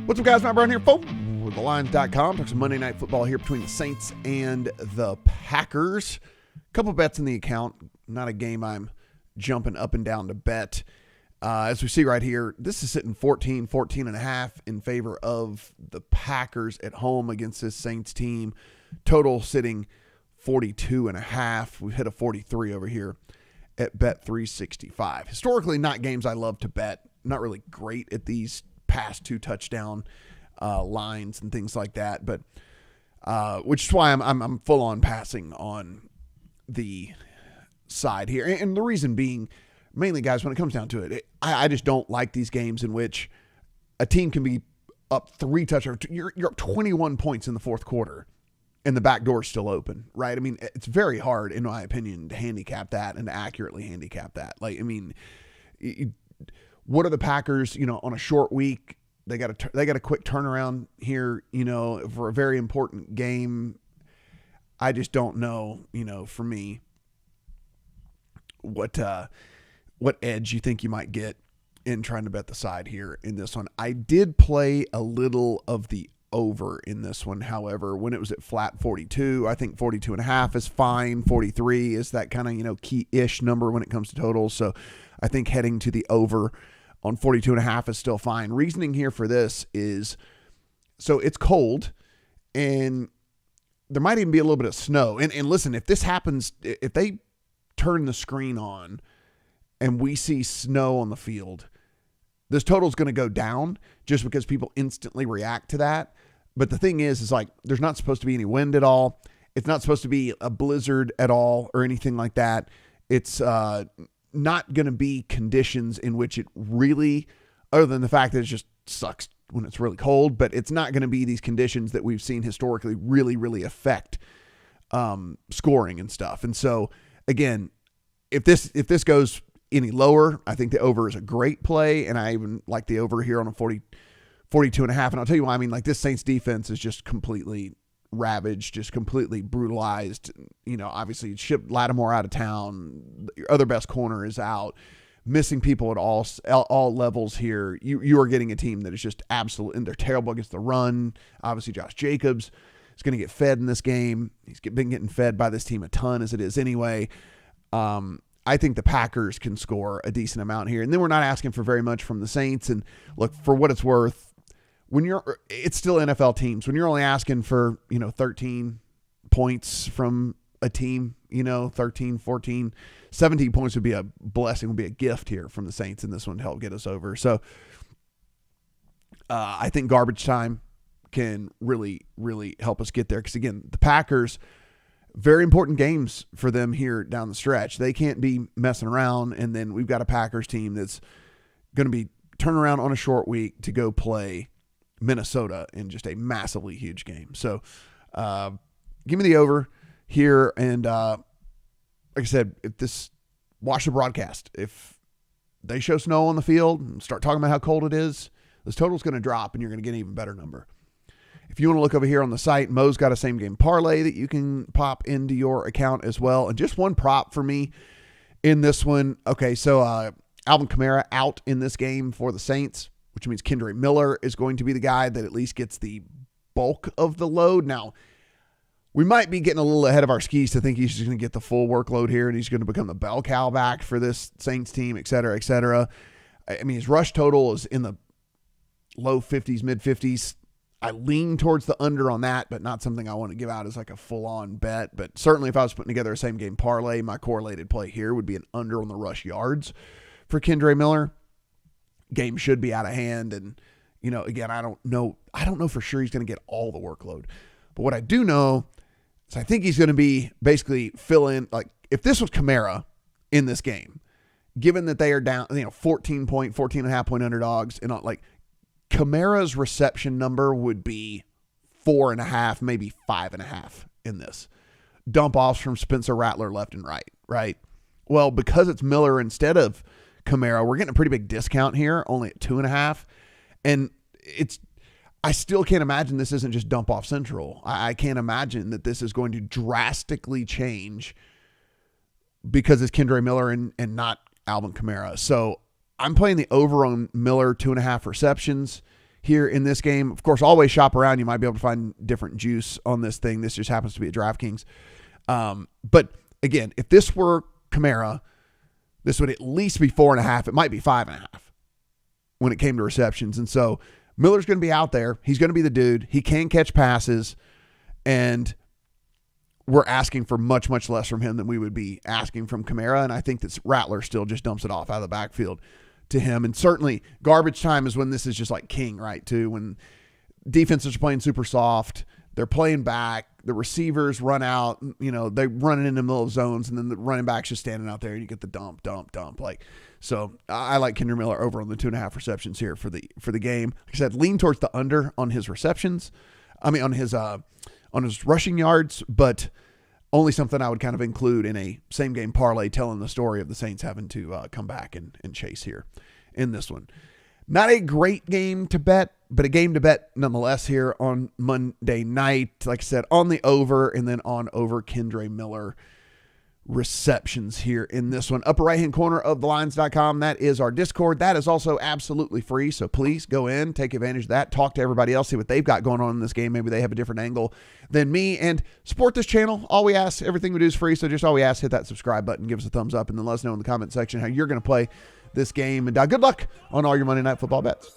What's up, guys? Matt Brown here, folks, with TheLines.com. Talk some Monday Night Football here between the Saints and the Packers. Couple bets in the account. Not a game I'm jumping up and down to bet. As we see right here, this is sitting 14.5 in favor of the Packers at home against this Saints team. Total sitting 42.5. We've hit a 43 over here at Bet365. Historically, not games I love to bet. Not really great at these past 2 touchdown lines and things like that, but which is why I'm full on passing on the side here. And the reason being, mainly, guys, when it comes down to it, I just don't like these games in which a team can be up 3 touchdowns. You're up 21 points in the fourth quarter, and the back door is still open, right? I mean, it's very hard, in my opinion, to handicap that and to accurately handicap that. Like, I mean, what are the Packers, on a short week? They got a quick turnaround here, for a very important game. I just don't know, for me, what edge you think you might get in trying to bet the side here in this one. I did play a little of the over in this one. However, when it was at flat 42, I think 42.5 is fine. 43 is that kind of, key-ish number when it comes to totals. So I think heading to the over on 42.5 is still fine. Reasoning here for this is, so it's cold and there might even be a little bit of snow. And listen, if this happens, if they turn the screen on and we see snow on the field, this total is going to go down just because people instantly react to that. But the thing is like, there's not supposed to be any wind at all. It's not supposed to be a blizzard at all or anything like that. It's not going to be conditions in which it really, other than the fact that it just sucks when it's really cold, but it's not going to be these conditions that we've seen historically really, really affect scoring and stuff. And so again, if this goes any lower, I think the over is a great play. And I even like the over here on a 42.5. And I'll tell you why. I mean, like, this Saints defense is just completely ravaged, just completely brutalized. Obviously shipped Lattimore out of town. Your other best corner is out. Missing people at all levels here. You are getting a team that is just absolute, and they're terrible against the run. Obviously, Josh Jacobs is going to get fed in this game. He's been getting fed by this team a ton as it is anyway. I think the Packers can score a decent amount here. And then we're not asking for very much from the Saints. And look, for what it's worth, it's still NFL teams. When you're only asking for, 13 points from a team, 13, 14, 17 points would be a blessing, would be a gift here from the Saints in this one to help get us over. So I think garbage time can really, really help us get there. Because again, the Packers, very important games for them here down the stretch. They can't be messing around. And then we've got a Packers team that's going to be turning around on a short week to go play Minnesota in just a massively huge game. So give me the over here. And like I said, watch the broadcast. If they show snow on the field and start talking about how cold it is, this total is going to drop and you're going to get an even better number. If you want to look over here on the site, Mo's got a same game parlay that you can pop into your account as well. And just one prop for me in this one. Okay, so Alvin Kamara out in this game for the Saints, which means Kendre Miller is going to be the guy that at least gets the bulk of the load. Now, we might be getting a little ahead of our skis to think he's just going to get the full workload here and he's going to become the bell cow back for this Saints team, et cetera, et cetera. I mean, his rush total is in the low 50s, mid 50s. I lean towards the under on that, but not something I want to give out as like a full-on bet. But certainly if I was putting together a same-game parlay, my correlated play here would be an under on the rush yards for Kendre Miller. Game should be out of hand. And, again, I don't know for sure he's going to get all the workload. But what I do know is I think he's going to be basically fill in. Like, if this was Kamara in this game, given that they are down, 14.5 point underdogs, and like, Kamara's reception number would be 4.5, maybe 5.5 in this. Dump offs from Spencer Rattler left and right? Well, because it's Miller instead of Kamara, we're getting a pretty big discount here, only at 2.5. And I still can't imagine this isn't just dump off central. I can't imagine that this is going to drastically change because it's Kendre Miller and not Alvin Kamara. So I'm playing the over on Miller, 2.5 receptions. here in this game. Of course, always shop around. You might be able to find different juice on this thing. This just happens to be at DraftKings. But again, if this were Kamara, this would at least be 4.5. It might be 5.5 when it came to receptions. And so Miller's going to be out there. He's going to be the dude. He can catch passes, and we're asking for much, much less from him than we would be asking from Kamara. And I think that Rattler still just dumps it off out of the backfield to him. And certainly garbage time is when this is just like king, right? Too, when defenses are playing super soft, they're playing back, the receivers run out, they're running in the middle of zones, and then the running back's just standing out there, and you get the dump. So I like Kendre Miller over on the 2.5 receptions here for the game. Like I said, lean towards the under on his receptions. On his rushing yards, but only something I would kind of include in a same game parlay, telling the story of the Saints having to come back and chase here in this one. Not a great game to bet, but a game to bet nonetheless here on Monday night. Like I said, on the over, and then on over Kendre Miller receptions here in this one. Upper right-hand corner of thelines.com. That is our Discord. That is also absolutely free, so please go in, take advantage of that, talk to everybody else, see what they've got going on in this game. Maybe they have a different angle than me, and support this channel. All we ask, everything we do is free, so just all we ask, hit that subscribe button, give us a thumbs up, and then let us know in the comment section how you're going to play this game. And good luck on all your Monday Night Football bets.